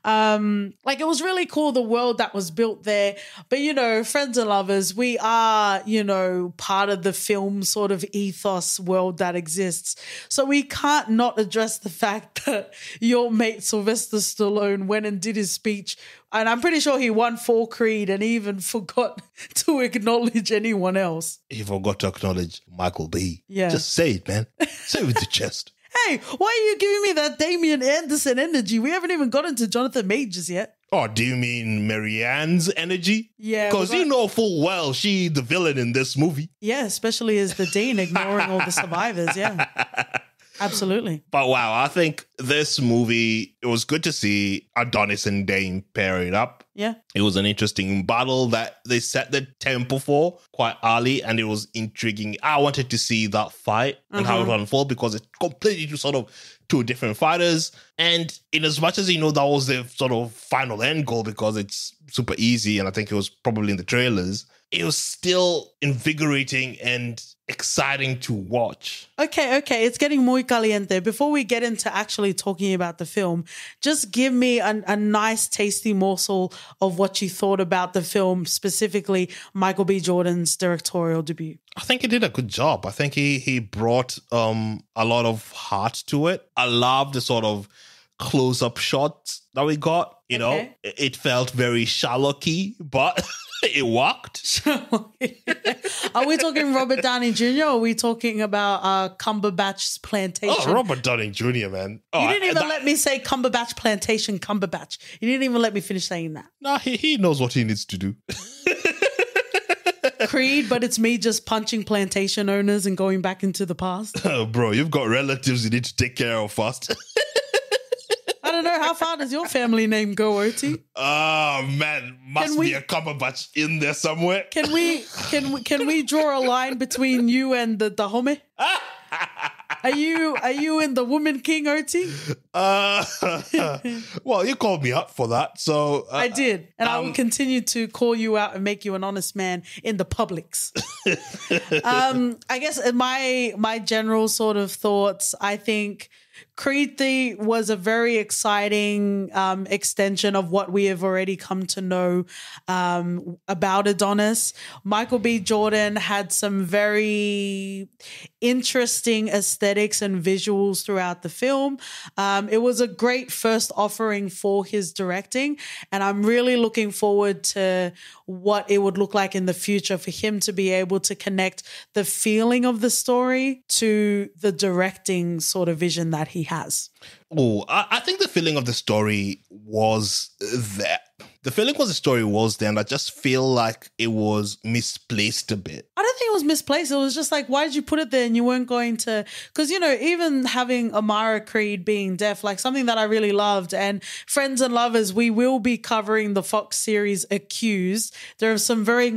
Like, it was really cool, the world that was built there. But, you know, friends and lovers, we are, you know, part of the film sort of ethos world that exists. So we can't not address the fact that your mate Sylvester Stallone went and did his speech, and I'm pretty sure he won for Creed and he even forgot to acknowledge anyone else. He forgot to acknowledge Michael B. Yeah. Just say it, man. Say it with your chest. Hey, why are you giving me that Damian Anderson energy? We haven't even gotten to Jonathan Majors yet. Oh, do you mean Marianne's energy? Yeah. Because you know full well she the villain in this movie. Yeah, especially as the Dean ignoring all the survivors. Yeah. Absolutely. But wow, I think this movie, it was good to see Adonis and Dane pair it up. Yeah. It was an interesting battle that they set the tempo for quite early, and it was intriguing. I wanted to see that fight and how it would unfold because it's completely sort of two different fighters. And in as much as, you know, that was the sort of final end goal because it's super easy, and I think it was probably in the trailers, it was still invigorating and exciting to watch. Okay. It's getting muy caliente. Before we get into actually talking about the film, just give me a nice, tasty morsel of what you thought about the film, specifically Michael B. Jordan's directorial debut. I think he did a good job. I think he brought a lot of heart to it. I love the sort of close-up shots that we got. You know, it felt very Sherlock-y, but it worked. Are we talking Robert Downey Jr. or are we talking about Cumberbatch's Plantation? Oh, Robert Downey Jr., man. Oh, you didn't even let me say Cumberbatch Plantation, Cumberbatch. You didn't even let me finish saying that. No, he knows what he needs to do. Creed, but it's me just punching plantation owners and going back into the past. Oh, bro, you've got relatives you need to take care of first. I don't know, how far does your family name go, Oti? Oh man, must be a Cumberbatch in there somewhere. Can we draw a line between you and the homie? Are you in the Woman King, Oti? Well, you called me up for that, so I did, and I will continue to call you out and make you an honest man in the publics. I guess my general sort of thoughts, I think Creed 3 was a very exciting extension of what we have already come to know about Adonis. Michael B. Jordan had some very interesting aesthetics and visuals throughout the film. It was a great first offering for his directing, and I'm really looking forward to what it would look like in the future for him to be able to connect the feeling of the story to the directing sort of vision that he has. Oh, I think the feeling of the story was there. The feeling of the story was there, and I just feel like it was misplaced a bit. I don't think it was misplaced. It was just like, why did you put it there and you weren't going to... Because, you know, even having Amara Creed being deaf, like something that I really loved, and friends and lovers, we will be covering the Fox series Accused. There are some very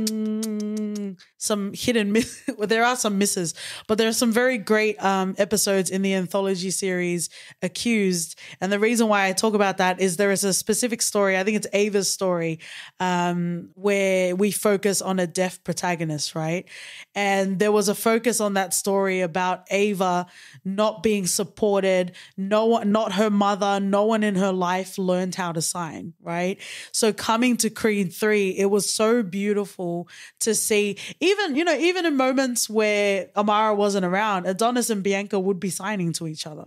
some hidden miss. Well, there are some misses, but there are some very great episodes in the anthology series Accused. And the reason why I talk about that is there is a specific story, I think it's Ava's story, where we focus on a deaf protagonist, right? And there was a focus on that story about Ava not being supported, no one, not her mother, no one in her life learned how to sign, right? So coming to Creed 3, it was so beautiful to see, even in moments where Amara wasn't around, Adonis and Bianca would be signing to each other.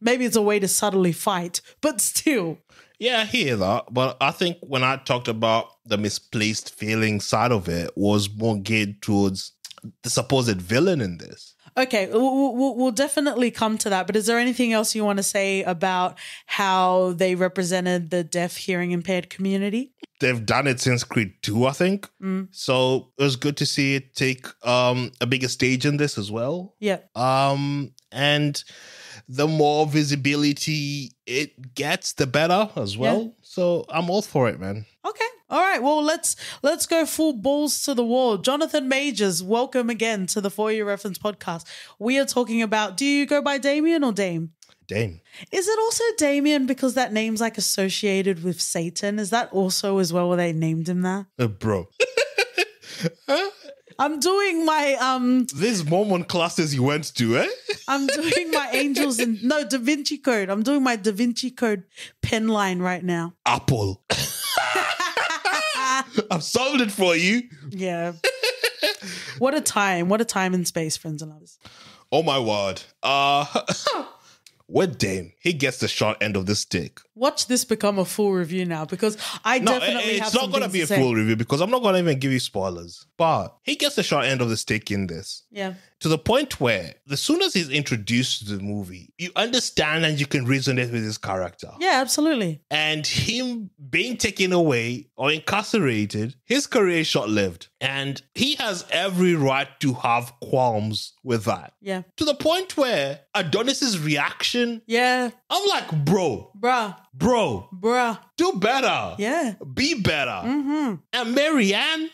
Maybe it's a way to subtly fight, but still. Yeah, I hear that. But I think when I talked about the misplaced feeling side of it was more geared towards the supposed villain in this. Okay, we'll definitely come to that. But is there anything else you want to say about how they represented the deaf, hearing impaired community? They've done it since Creed 2, I think. So it was good to see it take a bigger stage in this as well. Yeah. And the more visibility it gets, the better as well. Yeah. So I'm all for it, man. Okay. All right. Well, let's go full balls to the wall. Jonathan Majors, welcome again to the For Your Reference podcast. We are talking about, do you go by Damien or Dame? Dame. Is it also Damien because that name's like associated with Satan? Is that also as well where they named him that? Bro. I'm doing my These Mormon classes you went to, eh? I'm doing my angels and Da Vinci Code. I'm doing my Da Vinci Code pen line right now. Apple. I've solved it for you. Yeah. What a time and space, friends and lovers. Oh my word. With Dame, he gets the short end of the stick. Watch this become a full review now, because I definitely have some things to say. It's not going to be a full review because I'm not going to even give you spoilers. But he gets the short end of the stick in this. Yeah. To the point where, as soon as he's introduced to the movie, you understand and you can resonate with his character. Yeah, absolutely. And him being taken away or incarcerated, his career is short-lived. And he has every right to have qualms with that. Yeah. To the point where Adonis's reaction, yeah, I'm like, bruh, do better. Yeah. Be better. Mm-hmm. And Marianne?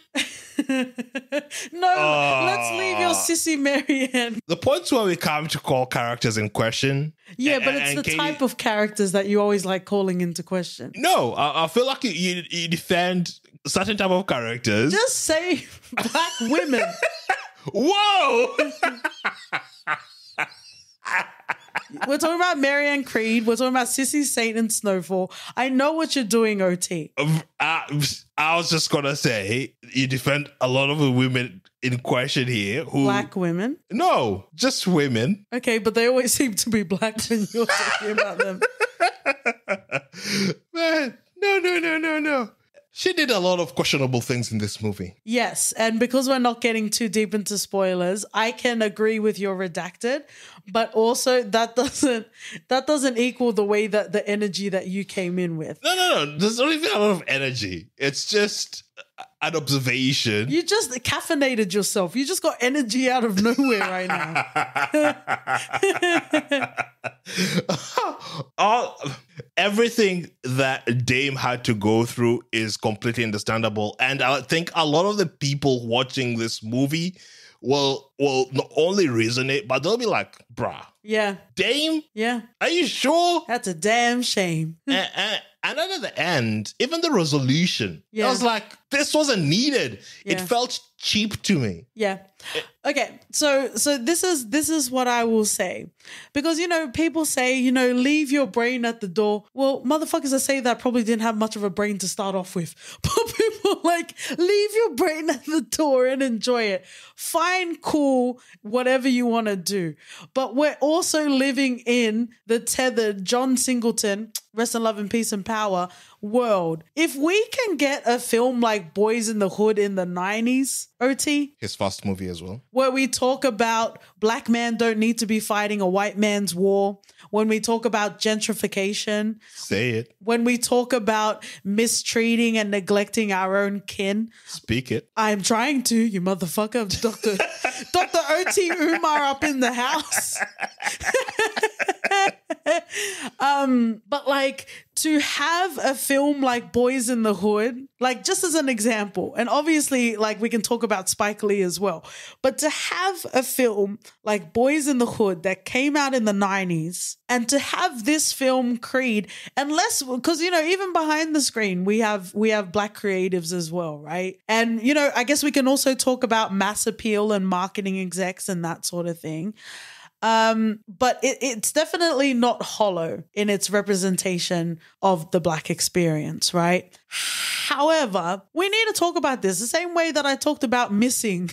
No, let's leave your sissy Marianne. The points where we come to call characters in question. Yeah, but it's the type of characters that you always like calling into question. No, I feel like you defend certain type of characters. Just say black women. Whoa! We're talking about Marianne Creed. We're talking about Sissy Saint and Snowfall. I know what you're doing, OT. I was just going to say, you defend a lot of the women in question here. Black women? No, just women. Okay, but they always seem to be black when you're talking about them. Man, no. She did a lot of questionable things in this movie. Yes, and because we're not getting too deep into spoilers, I can agree with your redacted, but also that doesn't equal the way that the energy that you came in with. No. There's not even a lot of energy. It's just an observation. You just caffeinated yourself. You just got energy out of nowhere right now. Everything that Dame had to go through is completely understandable. And I think a lot of the people watching this movie will not only resonate, but they'll be like, bruh. Yeah. Dame? Yeah. Are you sure? That's a damn shame. And at the end, even the resolution, I was like, this wasn't needed. Yeah. It felt cheap to me. Yeah. Okay. So this is what I will say. Because, people say, leave your brain at the door. Well, motherfuckers that say that probably didn't have much of a brain to start off with. But people like, leave your brain at the door and enjoy it. Fine, cool, whatever you want to do. But we're also living in the tethered John Singleton, rest in love and peace and power, world. If we can get a film like Boys in the Hood in the 90s, OT, his first movie as well, where we talk about black men don't need to be fighting a white man's war, when we talk about gentrification, say it, when we talk about mistreating and neglecting our own kin, speak it. I'm trying to, you motherfucker. Dr. OT Umar up in the house. But like to have a film like Boys in the Hood, like just as an example, and obviously like we can talk about Spike Lee as well, but to have a film like Boys in the Hood that came out in the 90s and to have this film Creed, unless, because, you know, even behind the screen, we have black creatives as well, right? And, you know, I guess we can also talk about mass appeal and marketing execs and that sort of thing. But it's definitely not hollow in its representation of the black experience, right? However, we need to talk about this the same way that I talked about missing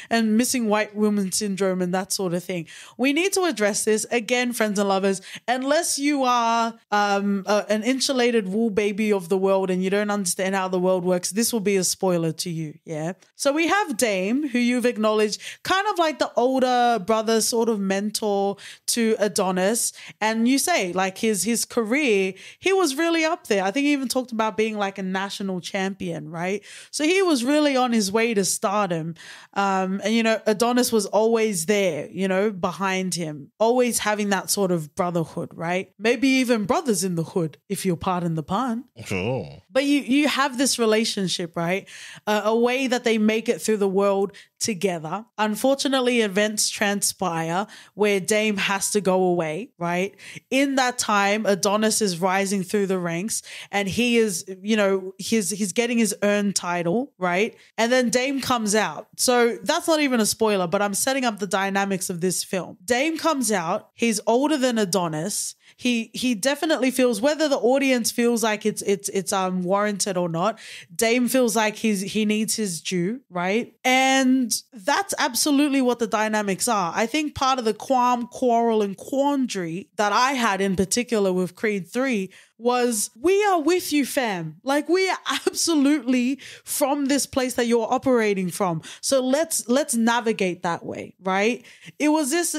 and missing white woman syndrome and that sort of thing. We need to address this again, friends and lovers, unless you are an insulated wool baby of the world and you don't understand how the world works. This will be a spoiler to you. Yeah. So we have Dame, who you've acknowledged, kind of like the older brother sort of mentor to Adonis. And you say like his career, he was really up there. I think he even talked about being like a national champion, right? So he was really on his way to stardom. And, you know, Adonis was always there, you know, behind him, always having that sort of brotherhood, right? Maybe even brothers in the hood, if you'll pardon the pun. Sure. But you have this relationship, right? A way that they make it through the world together. Unfortunately, events transpire where Dame has to go away, right? In that time, Adonis is rising through the ranks and he is, you know, he's getting his earned title, right? And then Dame comes out. So that's not even a spoiler, but I'm setting up the dynamics of this film. Dame comes out. He's older than Adonis. He definitely feels, whether the audience feels like it's warranted or not, Dame feels like he needs his due, right? And that's absolutely what the dynamics are. I think part of the quarrel, and quandary that I had in particular with Creed 3 was, we are with you, fam. Like, we are absolutely from this place that you're operating from. So let's navigate that way, right? It was as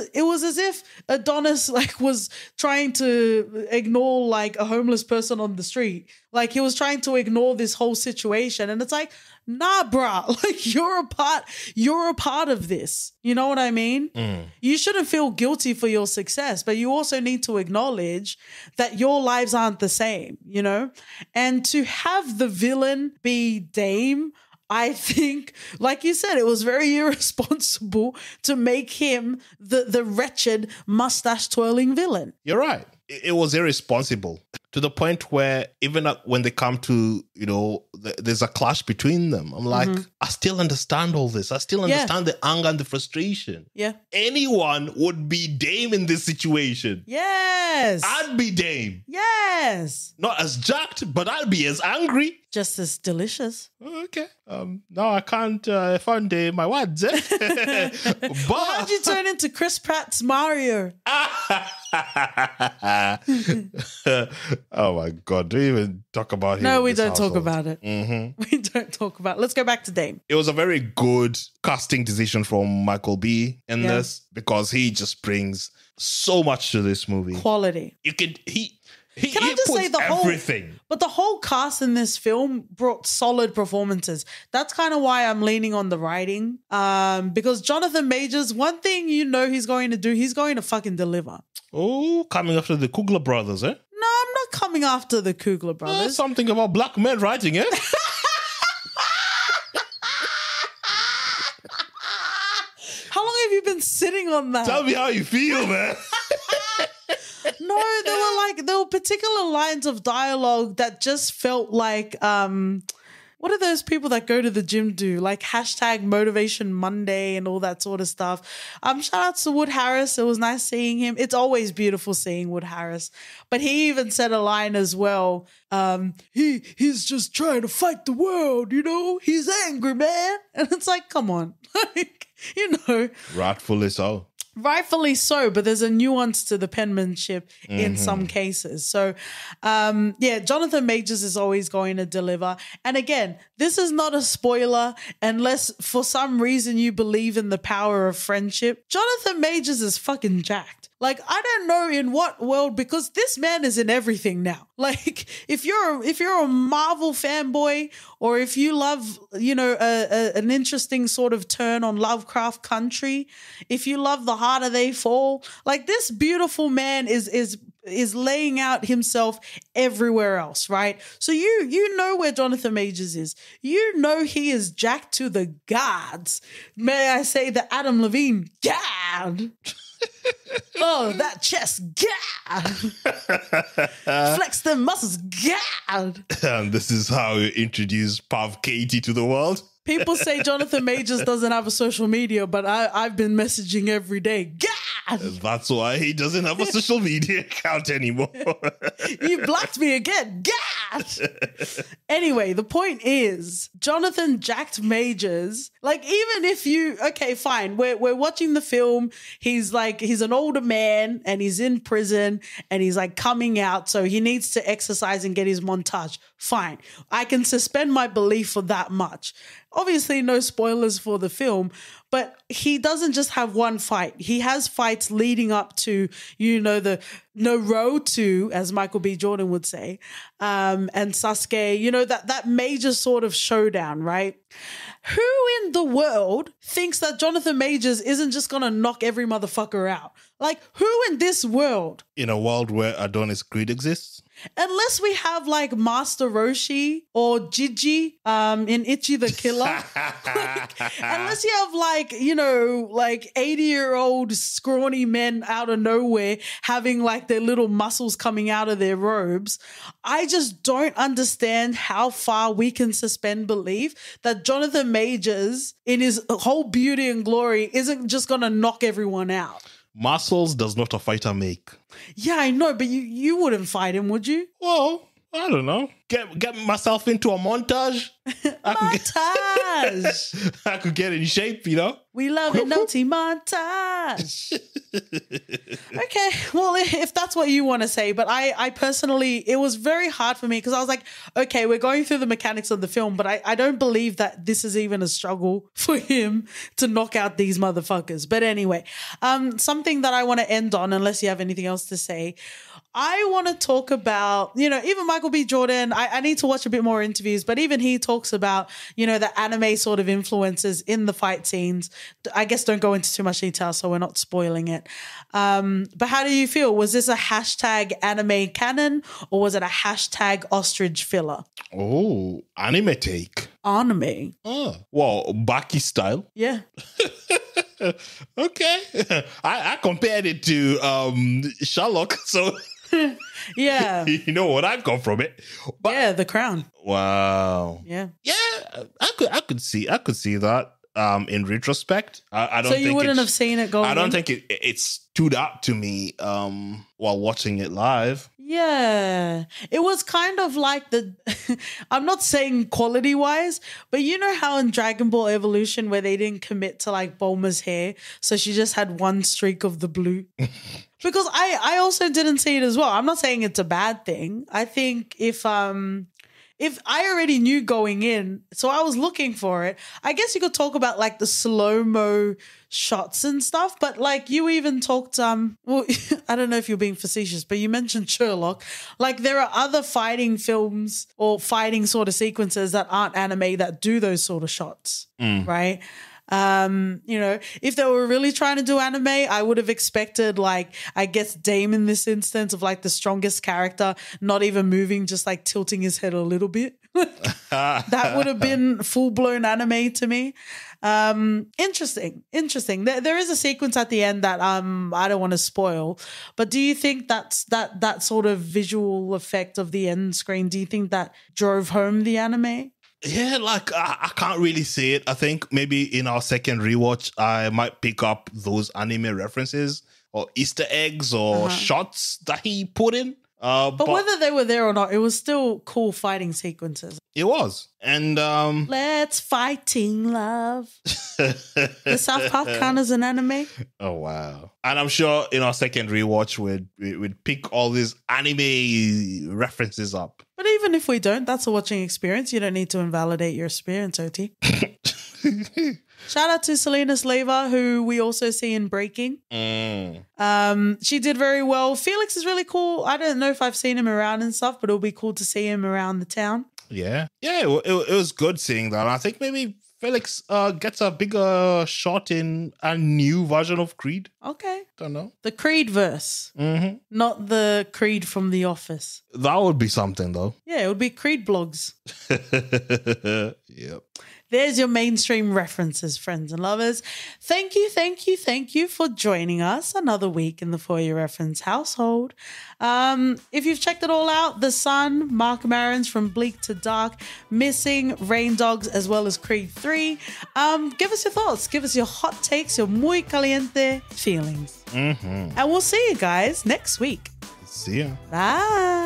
if Adonis like was trying to ignore like a homeless person on the street. Like he was trying to ignore this whole situation. And it's like, nah, bruh, like you're a part of this. You know what I mean? You shouldn't feel guilty for your success, but you also need to acknowledge that your lives aren't the same, you know? And to have the villain be Dame, I think, like you said, it was very irresponsible to make him the wretched mustache twirling villain. You're right. It was irresponsible to the point where even when they come to, you know, there's a clash between them. I'm like, I still understand all this. I still understand the anger and the frustration. Yeah. Anyone would be Dame in this situation. Yes. I'd be Dame. Yes. Not as jacked, but I'd be as angry. Just as delicious. Okay. No, I can't find my words. But well, how'd you turn into Chris Pratt's Mario? Oh my God. Do we even talk about him? No, we don't talk about it. We don't talk about it. Let's go back to Dame. It was a very good casting decision from Michael B. in this, because he just brings so much to this movie. Quality. Can I just say everything? But the whole cast in this film brought solid performances. That's kind of why I'm leaning on the writing. Because Jonathan Majors, one thing you know he's going to do, he's going to fucking deliver. Oh, coming after the Coogler brothers, eh? No, I'm not coming after the Coogler brothers. Something about black men writing, eh? How long have you been sitting on that? Tell me how you feel, man. No, there were particular lines of dialogue that just felt like, what are those people that go to the gym do? Like hashtag Motivation Monday and all that sort of stuff. Shout out to Wood Harris. It was nice seeing him. It's always beautiful seeing Wood Harris. But he even said a line as well. He's just trying to fight the world, you know? He's angry, man. And it's like, come on. Like, you know. Rightfully so. Rightfully so, but there's a nuance to the penmanship in some cases. So, Jonathan Majors is always going to deliver. And again, this is not a spoiler unless for some reason you believe in the power of friendship. Jonathan Majors is fucking jacked. Like, I don't know in what world, because this man is in everything now. Like, if you're a Marvel fanboy, or if you love, you know, an interesting sort of turn on Lovecraft Country, if you love The Harder They Fall, like this beautiful man is is laying out himself everywhere else, right? So you know where Jonathan Majors is. You know he is jacked to the gods. May I say the Adam Levine God. Oh, that chest, God. Flex them muscles, God. And this is how you introduce Pav Katie to the world. People say Jonathan Majors doesn't have a social media, but I've been messaging every day. God! That's why he doesn't have a social media account anymore. You blocked me again. God! Anyway, the point is, Jonathan jacked Majors. Like, even if you, okay, fine, we're watching the film. He's an older man and he's in prison and he's like coming out. So he needs to exercise and get his montage. Fine. I can suspend my belief for that much. Obviously, no spoilers for the film, but he doesn't just have one fight. He has fights leading up to, the no road to, as Michael B. Jordan would say, and Sasuke, that major sort of showdown, right? Who in the world thinks that Jonathan Majors isn't just going to knock every motherfucker out? Like, who in this world? In a world where Adonis Creed exists? Unless we have like Master Roshi or Gigi in Ichi the Killer. Unless you have like 80-year-old scrawny men out of nowhere having like their little muscles coming out of their robes. I just don't understand how far we can suspend belief that Jonathan Majors in his whole beauty and glory isn't just going to knock everyone out. Muscles does not a fighter make. Yeah, I know, but you wouldn't fight him, would you? Well, I don't know. Get myself into a montage. Montage. I could get in shape, We love a naughty montage. Okay, well, if that's what you want to say, but I personally, it was very hard for me because I was like, okay, we're going through the mechanics of the film, but I don't believe that this is even a struggle for him to knock out these motherfuckers. But anyway, something that I want to end on, unless you have anything else to say, I want to talk about, even Michael B. Jordan, I need to watch a bit more interviews, but even he talks about, the anime sort of influences in the fight scenes. I guess don't go into too much detail so we're not spoiling it. But how do you feel? Was this a hashtag anime canon or was it a hashtag ostrich filler? Oh, anime take. Anime. Oh, well, Baki style. Yeah. Okay. I compared it to Sherlock, so... Yeah. You know what I got from it. But, yeah, The Crown. Wow. Yeah. Yeah, I could see that in retrospect. I don't so you think wouldn't have seen it going I don't think it stood out to me while watching it live. Yeah, it was kind of like I'm not saying quality wise, but you know how in Dragon Ball Evolution where they didn't commit to like Bulma's hair, so she just had one streak of the blue. Because I also didn't see it as well. I'm not saying it's a bad thing. I think if I already knew going in, so I was looking for it, I guess you could talk about like the slow-mo shots and stuff, but like you even talked, well, I don't know if you're being facetious, but you mentioned Sherlock. Like there are other fighting films or fighting sort of sequences that aren't anime that do those sort of shots, right? If they were really trying to do anime, I would have expected like, I guess Dame in this instance of like the strongest character, not even moving, just like tilting his head a little bit. That would have been full blown anime to me. Interesting. There is a sequence at the end that, I don't want to spoil, but do you think that sort of visual effect of the end screen, do you think that drove home the anime? Yeah, like I can't really say it. I think maybe in our second rewatch, I might pick up those anime references or Easter eggs or shots that he put in. But whether they were there or not, it was still cool fighting sequences. It was. And let's fighting love. The South Park count as an anime? Oh wow. And I'm sure in our second rewatch we'd pick all these anime references up. But even if we don't, that's a watching experience. You don't need to invalidate your experience, OT. Shout out to Selena Slava, who we also see in Breaking. She did very well. Felix is really cool. I don't know if I've seen him around and stuff, but it'll be cool to see him around the town. Yeah. Yeah, it was good seeing that. I think maybe Felix gets a bigger shot in a new version of Creed. Okay. Don't know. The Creed verse. Mm-hmm. Not the Creed from The Office. That would be something, though. Yeah, it would be Creed blogs. Yep. There's your mainstream references, friends and lovers. Thank you for joining us another week in the For Your Reference household. If you've checked it all out, The Sun, Marc Maron's From Bleak to Dark, Missing, Rain Dogs, as well as Creed 3. Give us your thoughts. Give us your hot takes, your muy caliente feelings. Mm-hmm. And we'll see you guys next week. See ya. Bye.